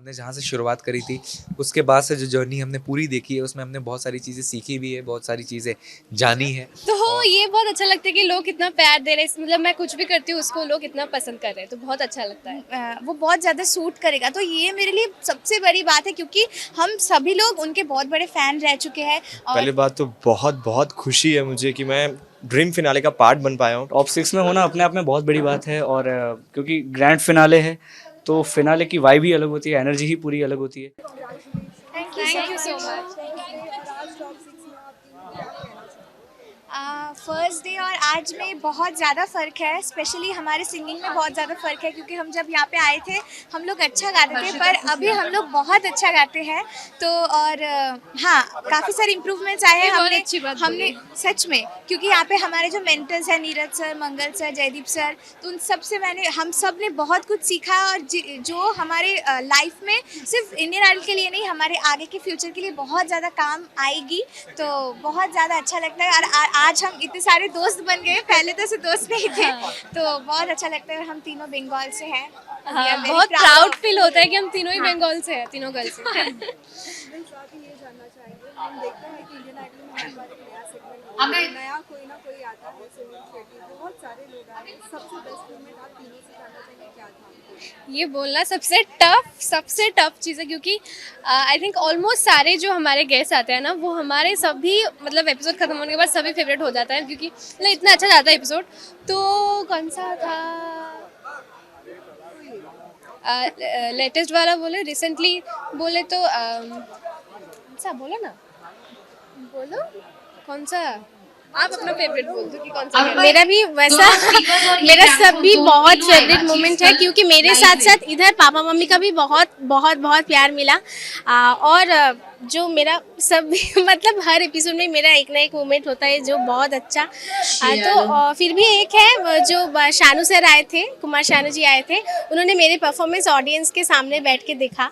हमने जहाँ से शुरुआत करी थी, उसके बाद से जो जर्नी हमने पूरी देखी है, उसमें हमने बहुत सारी चीज़ें सीखी भी है, बहुत सारी चीज़ें जानी है। तो और ये बहुत अच्छा लगता है कि लोग कितना प्यार दे रहे हैं, मतलब मैं कुछ भी करती हूँ उसको लोग इतना पसंद कर रहे हैं, तो बहुत अच्छा लगता है। वो बहुत ज़्यादा सूट करेगा, तो ये मेरे लिए सबसे बड़ी बात है क्योंकि हम सभी लोग उनके बहुत बड़े फ़ैन रह चुके हैं। और पहली बात तो बहुत बहुत खुशी है मुझे कि मैं ड्रीम फिनाले का पार्ट बन पाया हूँ। टॉप 6 में होना अपने आप में बहुत बड़ी बात है और क्योंकि ग्रैंड फिनाले है तो फिनाले की वाइब ही अलग होती है, एनर्जी ही पूरी अलग होती है। Thank you so much. First day और आज में बहुत ज़्यादा फ़र्क है, स्पेशली हमारे सिंगिंग में बहुत ज़्यादा फ़र्क है क्योंकि हम जब यहाँ पे आए थे हम लोग अच्छा गाते थे, पर अभी हम लोग बहुत अच्छा गाते हैं। तो और हाँ, काफ़ी सारे इम्प्रूवमेंट्स आए हैं। ये बहुत हमने अच्छी बात हमने बोली। सच में, क्योंकि यहाँ पे हमारे जो मेंटर्स हैं नीरज सर, मंगल सर, जयदीप सर, तो उन सब से हम सब ने बहुत कुछ सीखा और जो हमारे लाइफ में सिर्फ इंडियन आइडल के लिए नहीं, हमारे आगे के फ्यूचर के लिए बहुत ज़्यादा काम आएगी। तो बहुत ज़्यादा अच्छा लगता है और आज हम इतने सारे दोस्त बन गए, पहले तो ऐसे दोस्त नहीं थे। तो बहुत अच्छा लगता है और हम तीनों बंगाल से हैं। We are हाँ, very बहुत proud प्राउड of- फील होता है कि हम तीनों ही बंगाल से हैं, तीनों गर्ल्स से। मैं साथ ही ये जानना चाहेंगे, हम देखते हैं कि इंडियन आइडल में हर बार एक नया सेगमेंट नया कोई ना कोई आता है। सुनील शेट्टी, बहुत सारे लोग आए हैं, सबसे बेस्ट मोमेंट आप तीनों से जानना चाहेंगे क्या था? ये बोलना सबसे टफ चीज़ है क्योंकि आई थिंक ऑलमोस्ट सारे जो हमारे गेस्ट आते हैं ना, वो हमारे सभी मतलब एपिसोड खत्म होने के बाद सभी फेवरेट हो जाता है क्योंकि मतलब इतना अच्छा जाता है एपिसोड। तो कौन सा था लेटेस्ट वाला बोले, रिसेंटली बोले तो कौन सा बोलो ना, बोलो कौन सा, आप अपना फेवरेट बोल दो कि कौन सा है। मेरा भी वैसा मेरा सब भी बहुत फेवरेट मोमेंट है क्योंकि मेरे साथ साथ इधर पापा मम्मी का भी बहुत बहुत बहुत प्यार मिला। और जो मेरा सब मतलब हर एपिसोड में मेरा एक ना एक मोमेंट होता है जो बहुत अच्छा। तो फिर भी एक है जो शानू सर आए थे, कुमार शानू जी आए थे, उन्होंने मेरे परफॉर्मेंस ऑडियंस के सामने बैठ के देखा।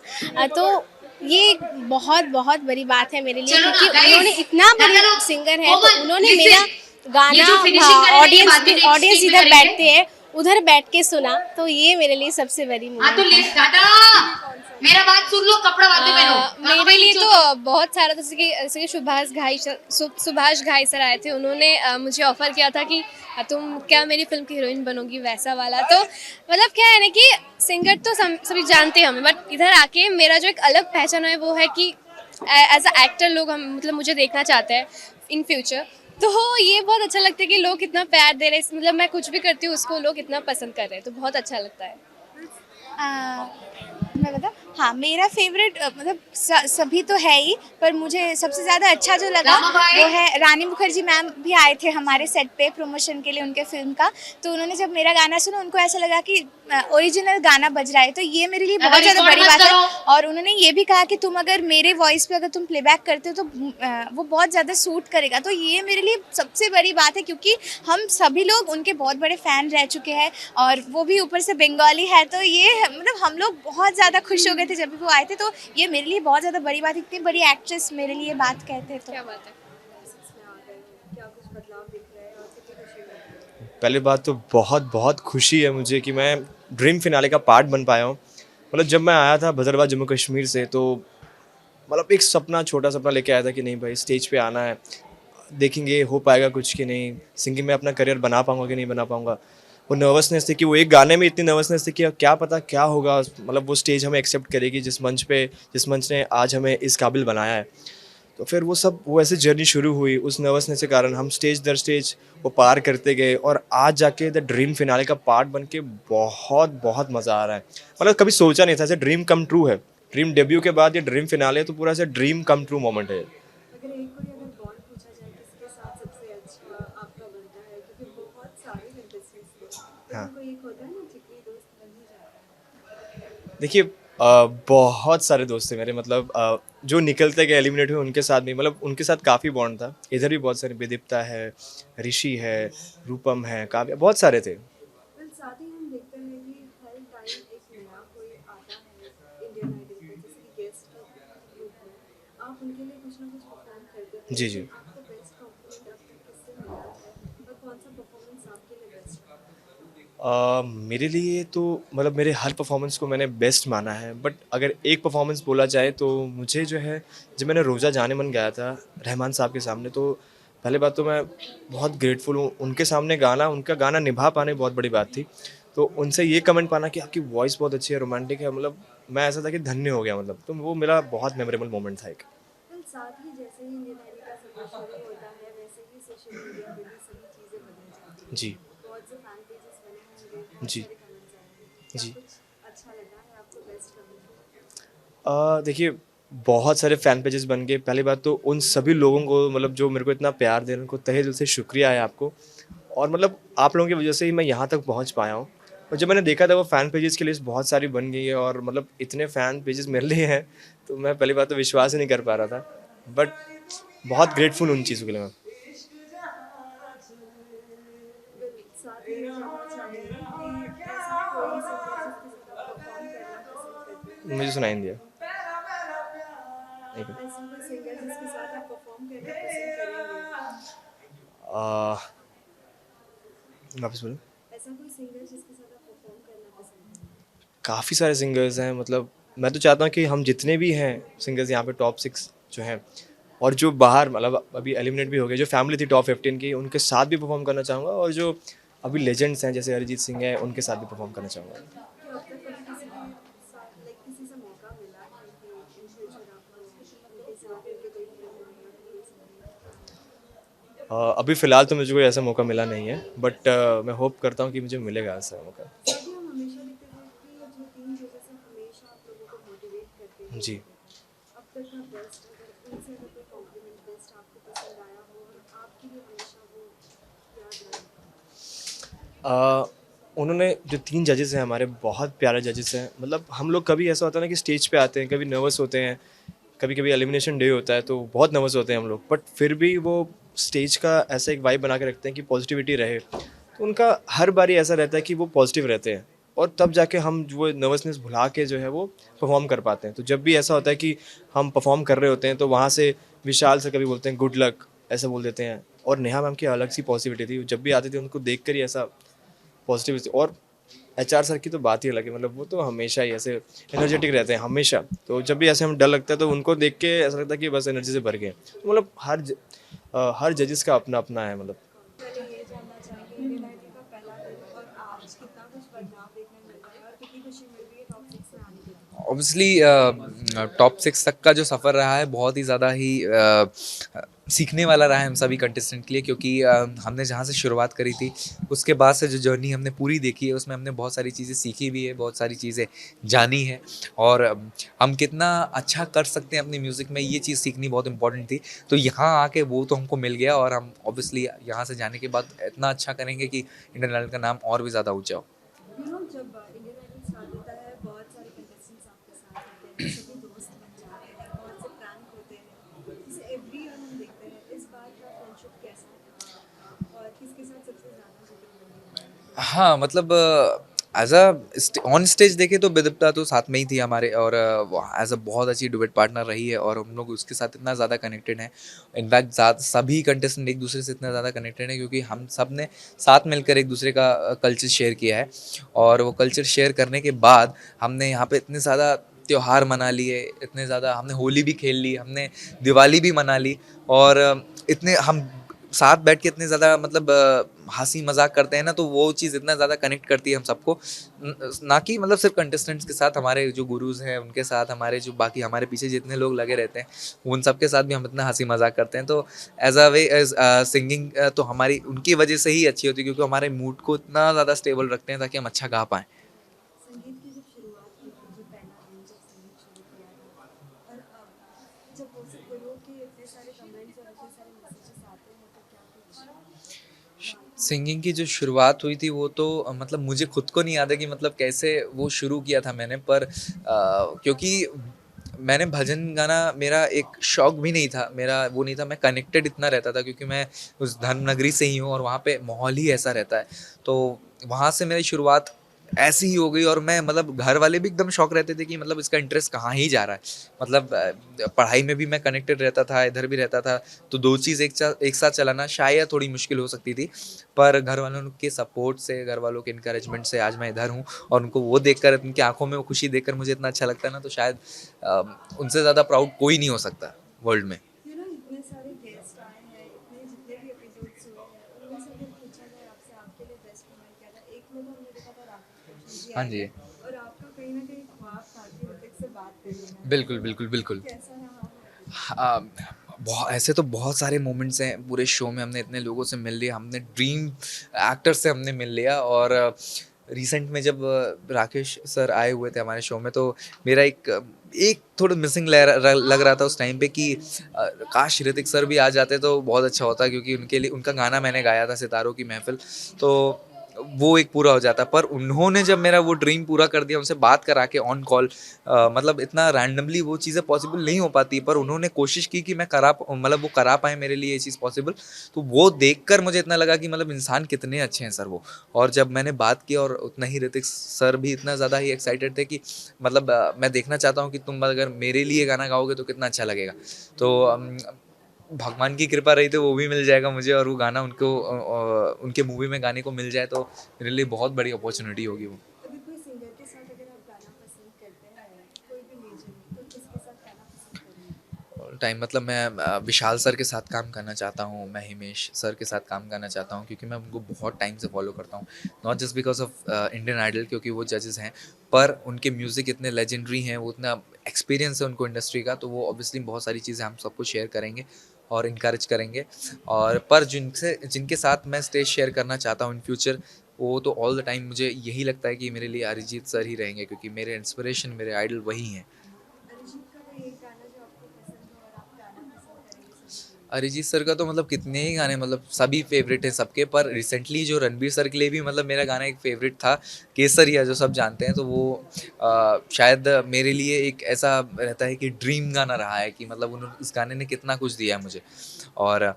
तो ये एक बहुत बहुत बड़ी बात है मेरे लिए क्योंकि उन्होंने इतना बड़े सिंगर है तो उन्होंने मेरा गाना ऑडियंस इधर बैठते हैं उधर बैठ के सुना, तो ये मेरे लिए सबसे बड़ी मोमेंट है। मेरा बात सुन लो, कपड़ा बांधे पहनो। मेरे लिए तो बहुत सारा, जैसे कि सुभाष घाई सर आए थे, उन्होंने मुझे ऑफर किया था कि तुम क्या मेरी फिल्म की हीरोइन बनोगी, वैसा वाला। तो मतलब क्या है ना कि सिंगर तो सभी जानते हैं हमें, बट इधर आके मेरा जो एक अलग पहचान है वो है कि एज अ एक्टर लोग हम मतलब मुझे देखना चाहते हैं इन फ्यूचर। तो ये बहुत अच्छा लगता है कि लोग कितना प्यार दे रहे हैं, मतलब मैं कुछ भी करती हूँ उसको लोग इतना पसंद कर रहे हैं, तो बहुत अच्छा लगता है। मैं बताऊँ, हाँ, मेरा फेवरेट मतलब सभी तो है ही, पर मुझे सबसे ज़्यादा अच्छा जो लगा वो है रानी मुखर्जी मैम भी आए थे हमारे सेट पे प्रमोशन के लिए उनके फिल्म का। तो उन्होंने जब मेरा गाना सुना, उनको ऐसा लगा कि ओरिजिनल गाना बज रहा है, तो ये मेरे लिए बहुत ज़्यादा बड़ी बात है। और उन्होंने ये भी कहा कि तुम अगर मेरे वॉइस पे अगर तुम प्लेबैक करते हो तो वो बहुत ज़्यादा सूट करेगा। तो ये मेरे लिए सबसे बड़ी बात है क्योंकि हम सभी लोग उनके बहुत बड़े फ़ैन रह चुके हैं और वो भी ऊपर से बंगाली है। तो ये मतलब हम लोग बहुत ज़्यादा खुश हो गए थे जब भी वो आए थे। तो ये मेरे लिए बहुत ज़्यादा बड़ी बात है, इतनी बड़ी एक्ट्रेस मेरे लिए बात कहते हैं तो क्या बात है। क्या कुछ बदलाव दिख रहा है और कितनी खुशी हो रही है? पहली बात तो बहुत बहुत खुशी है मुझे कि मैं ड्रीम फिनाले का पार्ट बन पाया हूँ। मतलब जब मैं आया था भद्रवाह जम्मू कश्मीर से, तो मतलब एक सपना, छोटा सपना लेके आया था कि नहीं भाई स्टेज पे आना है, देखेंगे हो पाएगा कुछ कि नहीं, सिंगिंग में अपना करियर बना पाऊंगा कि नहीं बना पाऊंगा। वो नर्वसनेस थी कि वो एक गाने में इतनी नर्वसनेस थी कि क्या पता क्या होगा, मतलब वो स्टेज हमें एक्सेप्ट करेगी जिस मंच ने आज हमें इस काबिल बनाया है। तो फिर वो ऐसे जर्नी शुरू हुई, उस नर्वसनेस के कारण हम स्टेज दर स्टेज वो पार करते गए और आज जाके द ड्रीम फिनाले का पार्ट बन के बहुत बहुत मज़ा आ रहा है। मतलब कभी सोचा नहीं था, ऐसे ड्रीम कम ट्रू है। ड्रीम डेब्यू के बाद ये ड्रीम फिनाले तो पूरा ऐसे ड्रीम कम ट्रू मोमेंट है। अगर बॉन्ड पूछा जाए किसके साथ सबसे अच्छा आपका बनता है, क्योंकि बहुत सारे कंटेस्टेंट्स थे, हाँ। कोई एक होता है ना जिगरी दोस्त बन ही जाता है। देखिए बहुत सारे दोस्त थे मेरे, मतलब जो निकलते गए एलिमिनेट हुए उनके साथ भी, मतलब उनके साथ काफ़ी बॉन्ड था। इधर भी बहुत सारे, विदिप्ता है, ऋषि है, रूपम है, काव्या, बहुत सारे थे। साथ ही हम देखते हैं कि हर टाइम एक नया कोई आता है इंडियन आइडल पे, जैसे कि गेस्ट के रूप में आप उनके लिए कुछ ना कुछ परफॉर्म करते हैं। जी जी। आपका बेस्ट कॉम्प्लीमेंट अब तक किससे मिला है और कौन सा परफॉर्मेंस आपके लिए बेस्ट है? मेरे लिए तो मतलब मेरे हर परफॉर्मेंस को मैंने बेस्ट माना है, बट अगर एक परफॉर्मेंस बोला जाए तो मुझे जो है, जब मैंने रोज़ा जाने मन गाया था रहमान साहब के सामने, तो पहले बात तो मैं बहुत ग्रेटफुल हूँ उनके सामने गाना, उनका गाना निभा पाने बहुत बड़ी बात थी। तो उनसे ये कमेंट पाना कि आपकी वॉइस बहुत अच्छी है, रोमांटिक है, मतलब मैं ऐसा था कि धन्य हो गया, मतलब तो वो मेरा बहुत मेमोरेबल मोमेंट था एक। फिर साथ ही जैसे ही इंडियन आइडल का सफर शुरू होता है वैसे ही सोशल मीडिया पे भी सभी चीज़ें बदल जाती हैं। जी बहुत से फैन पेजेस बने होंगे, बहुत जी सारे कमेंट्स आए होंगे। क्या जी। कुछ अच्छा लगा है आपको बेस्ट कमेंट? देखिए, बहुत सारे फ़ैन पेजेस बन गए। पहली बात तो उन सभी लोगों को, मतलब जो मेरे को इतना प्यार दे रहे हैं, उनको तहे दिल से शुक्रिया है आपको। और मतलब आप लोगों की वजह से ही मैं यहाँ तक पहुँच पाया हूँ। और जब मैंने देखा था वो फ़ैन पेजेस की लिस्ट बहुत सारी बन गई है, और मतलब इतने फ़ैन पेजेस मेरे लिए हैं, तो मैं पहली बात तो विश्वास ही नहीं कर पा रहा था। बट बहुत ग्रेटफुल हूँ उन चीज़ों के लिए मैं। साथ ही ये जानना चाहेंगे कि ऐसा कोई सिंगर जिसके साथ आप परफॉर्म करना पसंद करते हैं? मुझे सुनाई नहीं दिया। एक मिनट। ऐसा कोई सिंगर जिसके साथ आप परफॉर्म करना पसंद करेंगे? वापस बोलो। ऐसा कोई सिंगर जिसके साथ आप परफॉर्म करना पसंद करेंगे? काफ़ी सारे सिंगर्स हैं, मतलब मैं तो चाहता हूँ कि हम जितने भी हैं सिंगर्स यहाँ पे टॉप 6 जो हैं, और जो बाहर मतलब अभी एलिमिनेट भी हो गए, जो फैमिली थी टॉप 15 की, उनके साथ भी परफॉर्म करना चाहूँगा, और जो अभी लेजेंड्स हैं जैसे अरिजीत सिंह है, उनके साथ भी परफॉर्म करना चाहूँगा। क्या अब तक कभी किसी के साथ किसी से मौका मिला है कि इन फ्यूचर आपको उनके साथ मिलकर कोई फिल्म या कोई सिंगर? अभी फ़िलहाल तो मुझे कोई ऐसा मौका मिला नहीं है, बट मैं होप करता हूँ कि मुझे मिलेगा ऐसा मौका। सभी हम हमेशा देखते हैं कि जो तीन जजेस हैं हमेशा आप लोगों को मोटिवेट करते हैं। जी। अब तक का बेस्ट अगर उनसे अगर कोई कॉम्प्लीमेंट बेस्ट आपको पसंद आया हो और आपके लिए हमेशा वो याद रहे? उन्होंने जो 3 जजेस हैं हमारे, बहुत प्यारे जजेस हैं। मतलब हम लोग कभी ऐसा होता है ना कि स्टेज पे आते हैं, कभी नर्वस होते हैं, कभी कभी एलिमिनेशन डे होता है तो बहुत नर्वस होते हैं हम लोग, बट फिर भी वो स्टेज का ऐसा एक वाइब बना के रखते हैं कि पॉजिटिविटी रहे। तो उनका हर बारी ऐसा रहता है कि वो पॉजिटिव रहते हैं, और तब जाके हम वो नर्वसनेस भुला के जो है वो परफॉर्म कर पाते हैं। तो जब भी ऐसा होता है कि हम परफॉर्म कर रहे होते हैं, तो वहाँ से विशाल से कभी बोलते हैं गुड लक, ऐसा बोल देते हैं। और नेहा मैम की अलग सी पॉजिटिविटी थी, जब भी आती थी उनको देख कर ही ऐसा पॉजिटिव। और एचआर सर की तो बात ही अलग है, मतलब वो तो हमेशा ही ऐसे एनर्जेटिक रहते हैं हमेशा। तो जब भी ऐसे हमें डर लगता है तो उनको देख के ऐसा लगता है कि बस एनर्जी से भर गए। तो मतलब हर जजेस का अपना अपना है। मतलब पहले ये जानना चाहेंगे इंडियन आइडल का पहला दिन और आज कितना कुछ बदलाव देखने मिल रहा है और कितनी खुशी मिल रही है टॉप 6 में आने के बाद? ऑब्वियसली टॉप 6 तक का जो सफ़र रहा है बहुत ही ज़्यादा ही सीखने वाला रहा है हम सभी कंटेस्टेंट के लिए, क्योंकि हमने जहाँ से शुरुआत करी थी उसके बाद से जो जर्नी हमने पूरी देखी है उसमें हमने बहुत सारी चीज़ें सीखी भी है, बहुत सारी चीज़ें जानी है, और हम कितना अच्छा कर सकते हैं अपनी म्यूज़िक में, ये चीज़ सीखनी बहुत इंपॉर्टेंट थी। तो यहाँ आके वो तो हमको मिल गया, और हम ऑब्वियसली यहाँ से जाने के बाद इतना अच्छा करेंगे कि इंडियन आइडल का नाम और भी ज़्यादा ऊँचा हो। जब इंडियन आइडल स्टार्ट होता है बहुत सारे कंटेस्टेंट्स आपके साथ होते हैं, सभी दोस्त बन जाते हैं, बहुत से प्रैंक होते हैं, जिसे एवरी ईयर हम देखते हैं। इस बार का फ्रेंडशिप कैसा था और किसके साथ सबसे ज़्यादा जुड़े हुए हैं? हाँ, मतलब एज़ अ ऑन स्टेज देखें तो विदिप्ता तो साथ में ही थी हमारे, और एज़ अ बहुत अच्छी डुएट पार्टनर रही है, और हम लोग उसके साथ इतना ज़्यादा कनेक्टेड हैं। इनफैक्ट सभी कंटेस्टेंट एक दूसरे से इतना ज़्यादा कनेक्टेड हैं क्योंकि हम सब ने साथ मिलकर एक दूसरे का कल्चर शेयर किया है, और वो कल्चर शेयर करने के बाद हमने यहाँ पे इतने ज़्यादा त्योहार मना लिए, इतने ज़्यादा हमने होली भी खेल ली, हमने दिवाली भी मना ली, और इतने हम साथ बैठ के इतने ज़्यादा मतलब हंसी मजाक करते हैं ना, तो वो चीज़ इतना ज़्यादा कनेक्ट करती है हम सबको, ना कि मतलब सिर्फ कंटेस्टेंट्स के साथ, हमारे जो गुरुज हैं उनके साथ, हमारे जो बाकी हमारे पीछे जितने लोग लगे रहते हैं उन सब के साथ भी हम इतना हंसी मजाक करते हैं। तो as a way as singing तो हमारी उनकी वजह से ही अच्छी होती है, क्योंकि हमारे मूड को इतना ज़्यादा स्टेबल रखते हैं ताकि हम अच्छा गा पाएँ। संगीत की जब शुरुआत की थी, जो पहला दिन जब संगीत शुरू किया था, और अब जब वो सब लोगों के इतने सारे कमेंट्स और इतने सारे मैसेजेस आते हैं तो क्या कुछ सिंगिंग की जो शुरुआत हुई थी वो तो मतलब मुझे खुद को नहीं याद है कि मतलब कैसे वो शुरू किया था मैंने, पर क्योंकि मैंने भजन गाना मेरा एक शौक भी नहीं था, मेरा वो नहीं था, मैं कनेक्टेड इतना रहता था क्योंकि मैं उस धर्म नगरी से ही हूँ और वहाँ पे माहौल ही ऐसा रहता है। तो वहाँ से मेरी शुरुआत ऐसी ही हो गई। और मैं मतलब घर वाले भी एकदम शौक रहते थे कि मतलब इसका इंटरेस्ट कहाँ ही जा रहा है। मतलब पढ़ाई में भी मैं कनेक्टेड रहता था, इधर भी रहता था, तो दो चीज़ एक साथ चलाना शायद थोड़ी मुश्किल हो सकती थी। पर घर वालों के सपोर्ट से, घर वालों के इनकरेजमेंट से आज मैं इधर हूँ। और उनको वो देखकर, उनकी आंखों में वो खुशी देखकर मुझे इतना अच्छा लगता है ना, तो शायद उनसे ज़्यादा प्राउड कोई नहीं हो सकता वर्ल्ड में। यू नो इतने सारे गेस्ट आए हैं, इतने जितने भी एपिसोड्स हुए हैं उनमें से अगर पूछा जाए आपसे आपके लिए बेस्ट मोमेंट क्या था, एक में तो हमने देखा था राकेश जी हाँ आए जी, थे और आपका कहीं ना कहीं ख्वाब था कि ऋतिक से बात करनी है, बिल्कुल बिल्कुल बिल्कुल। कैसा रहा? बहुत ऐसे तो बहुत सारे मोमेंट्स हैं पूरे शो में। हमने इतने लोगों से मिल लिया, हमने ड्रीम एक्टर से हमने मिल लिया। और रिसेंट में जब राकेश सर आए हुए थे हमारे शो में, तो मेरा एक थोड़ा मिसिंग लग रहा था उस टाइम पे कि काश ऋतिक सर भी आ जाते तो बहुत अच्छा होता, क्योंकि उनके लिए उनका गाना मैंने गाया था सितारों की महफिल, तो वो एक पूरा हो जाता। पर उन्होंने जब मेरा वो ड्रीम पूरा कर दिया, उनसे बात करा के ऑन कॉल, मतलब इतना रैंडमली वो चीज़ें पॉसिबल नहीं हो पाती, पर उन्होंने कोशिश की कि मैं मतलब वो करा पाए मेरे लिए ये चीज़ पॉसिबल। तो वो देखकर मुझे इतना लगा कि मतलब इंसान कितने अच्छे हैं सर वो। और जब मैंने बात की, और उतना ही ऋतिक सर भी इतना ज़्यादा ही एक्साइटेड थे कि मतलब मैं देखना चाहता हूँ कि तुम अगर मेरे लिए गाना गाओगे तो कितना अच्छा लगेगा। तो भगवान की कृपा रही तो वो भी मिल जाएगा मुझे, और वो गाना उनको उनके मूवी में गाने को मिल जाए तो मेरे लिए बहुत बड़ी अपॉर्चुनिटी होगी वो। अगर कोई सिंगर के साथ अगर आप गाना पसंद करते हैं, कोई भी लेजेंड, तो किसके साथ गाना पसंद करेंगे? ऑल टाइम मतलब मैं विशाल सर के साथ काम करना चाहता हूँ, मैं हिमेश सर के साथ काम करना चाहता हूँ, क्योंकि मैं उनको बहुत टाइम से फॉलो करता हूँ। Not just because of Indian Idol, क्योंकि वो जजेस हैं, पर उनके म्यूज़िक इतने लेजेंडरी हैं, वो इतना एक्सपीरियंस है उनको इंडस्ट्री का, तो वो ऑब्वियसली बहुत सारी चीज़ें हम सबको शेयर करेंगे और इनकरेज करेंगे। और पर जिनके साथ मैं स्टेज शेयर करना चाहता हूँ इन फ्यूचर, वो तो ऑल द टाइम मुझे यही लगता है कि मेरे लिए अरिजीत सर ही रहेंगे, क्योंकि मेरे इंस्पिरेशन, मेरे आइडल वही हैं। अरिजीत का कोई एक गाना जो आपको पसंद हो और आप गाना पसंद करेंगे सुनने के लिए? अरिजीत सर का तो मतलब कितने ही गाने, मतलब सभी फेवरेट हैं सबके। पर रिसेंटली जो रणबीर सर के लिए भी मतलब मेरा गाना एक फेवरेट था, केसरिया, जो सब जानते हैं, तो वो शायद मेरे लिए एक ऐसा रहता है कि ड्रीम गाना रहा है, कि मतलब उन्होंने इस गाने ने कितना कुछ दिया है मुझे। और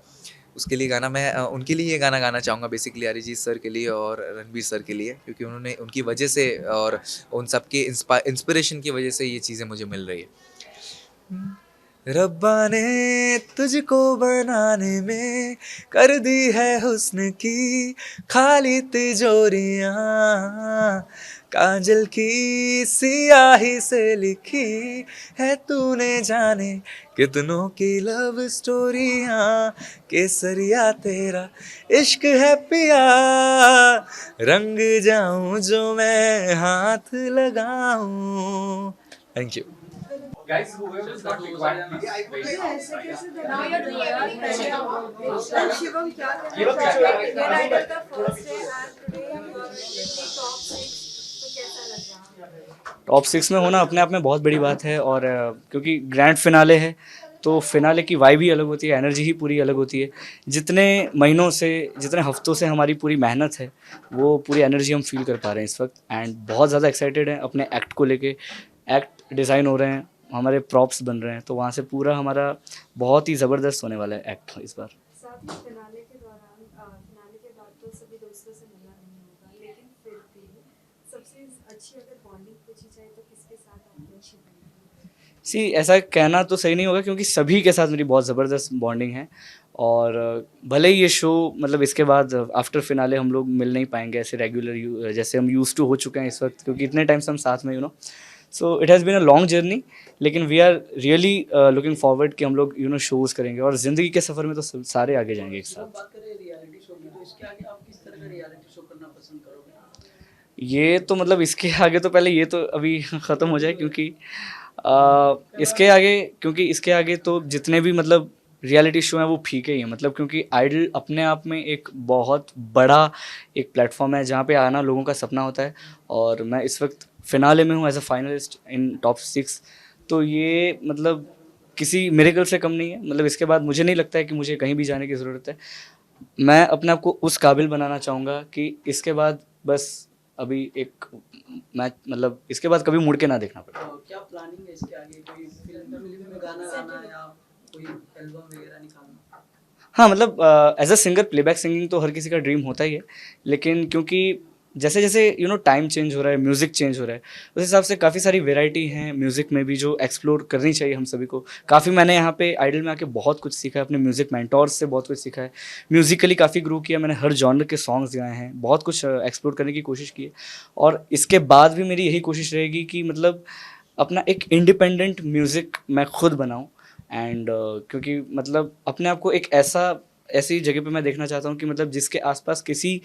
उसके लिए गाना मैं उनके लिए ये गाना गाना चाहूँगा, बेसिकली अरिजीत सर के लिए और रणबीर सर के लिए, क्योंकि उन्होंने, उनकी वजह से और उन सबके इंस्पिरेशन की वजह से ये चीज़ें मुझे मिल रही है। रब्बा ने तुझको बनाने में कर दी है हुस्न की खाली तिजोरियां, काजल की सियाही से लिखी है तूने जाने कितनों की लव स्टोरियां, केसरिया तेरा इश्क है पिया, रंग जाऊं जो मैं हाथ लगाऊं। Thank you. Guys, whoever is not required, please. ऐसे कैसे Now you're doing everything. Shivam क्या कहना चाहेंगे? इंडियन आइडल का first day and today you are in the top 6, तो कैसा लग रहा है? टॉप 6 में होना अपने आप में बहुत बड़ी बात है। और क्योंकि ग्रैंड फिनाले है, तो फिनाले की वाइब ही अलग होती है, एनर्जी ही पूरी अलग होती है। जितने महीनों से, जितने हफ्तों से हमारी पूरी मेहनत है, वो पूरी एनर्जी हम फील कर पा रहे हैं इस वक्त। एंड बहुत ज़्यादा एक्साइटेड हैं अपने एक्ट को लेके। एक्ट डिज़ाइन हो रहे हैं, हमारे प्रॉप्स बन रहे हैं, तो वहाँ से पूरा हमारा बहुत ही ज़बरदस्त होने वाला है एक्ट इस बार। साथ ही फिनाले के दौरान फिनाले के बाद तो सभी दोस्तों से मिलना नहीं होगा, लेकिन फिर भी सबसे अच्छी अगर बॉन्डिंग पूछी जाए तो किसके साथ आपकी अच्छी बनेगी? ऐसा कहना तो सही नहीं होगा, क्योंकि सभी के साथ मेरी बहुत ज़बरदस्त बॉन्डिंग है। और भले ही ये शो मतलब इसके बाद आफ्टर फिनाले हम लोग मिल नहीं पाएंगे ऐसे रेगुलर जैसे हम यूज टू हो चुके हैं इस वक्त, क्योंकि इतने टाइम से हम साथ में so it has been a long journey. लेकिन we are really looking forward कि हम लोग शोज़ करेंगे, और ज़िंदगी के सफ़र में तो सारे आगे जाएंगे एक साथ। बात करें रियलिटी शो की, तो इसके आगे आप किस तरह का रियलिटी शो करना पसंद करोगे? ये तो मतलब इसके आगे तो पहले ये तो अभी ख़त्म हो जाए, क्योंकि इसके आगे तो जितने भी मतलब रियलिटी शो हैं वो फीके ही हैं। मतलब क्योंकि आइडल अपने आप में एक बहुत बड़ा एक प्लेटफॉर्म है जहाँ पे आना लोगों का सपना होता है। और मैं इस वक्त फिनाले में हूँ as a finalist in top 6, तो ये मतलब किसी मिरेकल से कम नहीं है। मतलब इसके बाद मुझे नहीं लगता है कि मुझे कहीं भी जाने की ज़रूरत है। मैं अपने आप को उस काबिल बनाना चाहूँगा कि इसके बाद बस अभी एक मैच, मतलब इसके बाद कभी मुड़ के ना देखना पड़े। तो क्या प्लानिंग है इसके आगे? कोई फिल्म में गाना गाना या कोई एल्बम वगैरह निकालना? हाँ, मतलब as a singer playback singing तो हर किसी का ड्रीम होता ही है, लेकिन क्योंकि जैसे जैसे टाइम चेंज हो रहा है, म्यूज़िक चेंज हो रहा है, उस हिसाब से काफ़ी सारी वैरायटी हैं म्यूज़िक में भी जो एक्सप्लोर करनी चाहिए हम सभी को। काफ़ी मैंने यहाँ पे आइडल में आके बहुत कुछ सीखा है, अपने म्यूज़िक मेंटोर्स से बहुत कुछ सीखा है, म्यूज़िकली काफ़ी ग्रो किया मैंने, हर जॉनर के सॉन्ग्स गाए हैं, बहुत कुछ एक्सप्लोर करने की कोशिश की है। और इसके बाद भी मेरी यही कोशिश रहेगी कि मतलब अपना एक इंडिपेंडेंट म्यूज़िक मैं खुद बनाऊँ। एंड क्योंकि मतलब अपने आप को एक ऐसी जगह पे मैं देखना चाहता हूँ कि मतलब जिसके आसपास किसी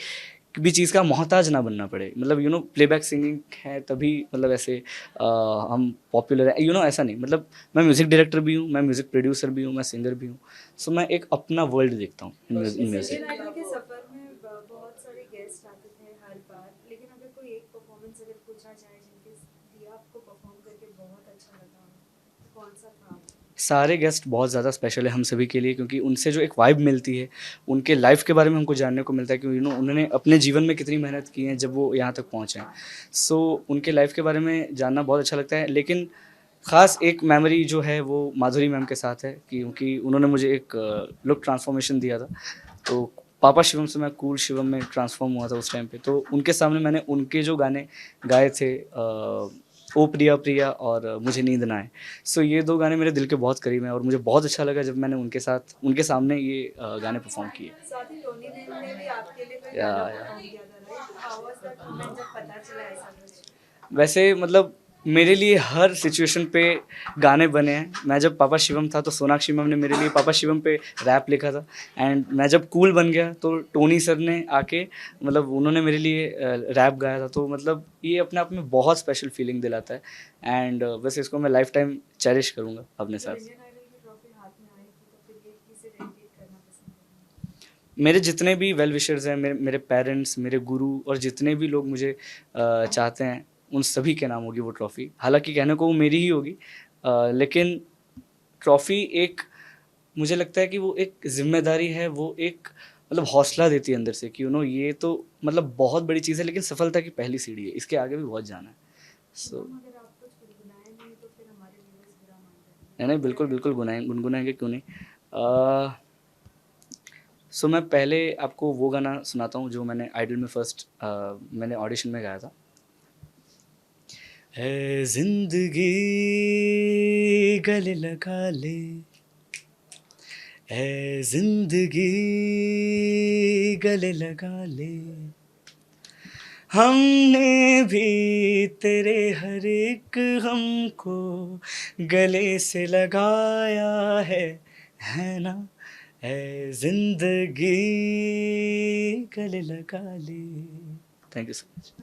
भी चीज़ का मोहताज ना बनना पड़े। मतलब प्लेबैक सिंगिंग है तभी मतलब ऐसे हम पॉपुलर है, ऐसा नहीं। मतलब मैं म्यूज़िक डायरेक्टर भी हूँ, मैं म्यूज़िक प्रोड्यूसर भी हूँ, मैं सिंगर भी हूँ। सो मैं एक अपना वर्ल्ड देखता हूँ इन म्यूज़िक। इंडियन आइडल के सफर में बहुत सारे गेस्ट आते थे हर बार, लेकिन अगर कोई एक परफॉर्मेंस अगर पूछा जाए जिनके लिए आपको परफॉर्म करके बहुत अच्छा लगा, तो कौन सा था? सारे गेस्ट बहुत ज़्यादा स्पेशल है हम सभी के लिए, क्योंकि उनसे जो एक वाइब मिलती है, उनके लाइफ के बारे में हमको जानने को मिलता है कि उन्होंने अपने जीवन में कितनी मेहनत की है जब वो यहाँ तक पहुँचे हैं। सो उनके लाइफ के बारे में जानना बहुत अच्छा लगता है। लेकिन ख़ास एक मेमोरी जो है वो माधुरी मैम के साथ है, क्योंकि उन्होंने मुझे एक लुक ट्रांसफॉर्मेशन दिया था। तो पापा शिवम से मैं कूल शिवम में ट्रांसफॉर्म हुआ था उस टाइम पे। तो उनके सामने मैंने उनके जो गाने गाए थे, ओ प्रिया प्रिया और मुझे नींद ना आए। सो ये 2 गाने मेरे दिल के बहुत करीब हैं और मुझे बहुत अच्छा लगा जब मैंने उनके सामने ये गाने परफॉर्म किए। साथ ही टोनी बेन ने भी आपके लिए कोई या गाना परफॉर्म किया था, right? How was that moment जब पता चला ऐसा कुछ? वैसे मतलब मेरे लिए हर सिचुएशन पे गाने बने हैं। मैं जब पापा शिवम था तो सोनाक्षी मैम ने मेरे लिए पापा शिवम पे रैप लिखा था। एंड मैं जब कूल बन गया तो टोनी सर ने आके मतलब उन्होंने मेरे लिए रैप गाया था। तो मतलब ये अपने आप में बहुत स्पेशल फीलिंग दिलाता है। एंड वैसे इसको मैं लाइफ टाइम चेरिश करूँगा अपने साथ। इंडियन आइडल की ट्रॉफी हाथ में आई थी, तो फिर ये किसे डेडिकेट करना पसंद करेंगे? मेरे जितने भी वेल विशर्स हैं, मेरे पेरेंट्स, मेरे गुरु और जितने भी लोग मुझे चाहते हैं, उन सभी के नाम होगी वो ट्रॉफ़ी। हालाँकि कहने को वो मेरी ही होगी, लेकिन ट्रॉफ़ी एक मुझे लगता है कि वो एक ज़िम्मेदारी है, वो एक मतलब हौसला देती है अंदर से कि ये तो मतलब बहुत बड़ी चीज़ है, लेकिन सफलता की पहली सीढ़ी है, इसके आगे भी बहुत जाना है। सो अगर आप कुछ गुनगुनाए नहीं तो फिर हमारे व्यूअर्स बुरा मान जाएंगे। नहीं, नहीं, बिल्कुल, बिल्कुल गुनगुनाएँगे क्यों नहीं। सो मैं पहले आपको वो गाना सुनाता हूँ जो मैंने आइडल में मैंने ऑडिशन में गाया था। है ज़िंदगी गले लगा ले, है ज़िंदगी गले लगा ले, हमने भी तेरे हर एक गम को गले से लगाया है ना? है ज़िंदगी गले लगा ले। Thank you so much.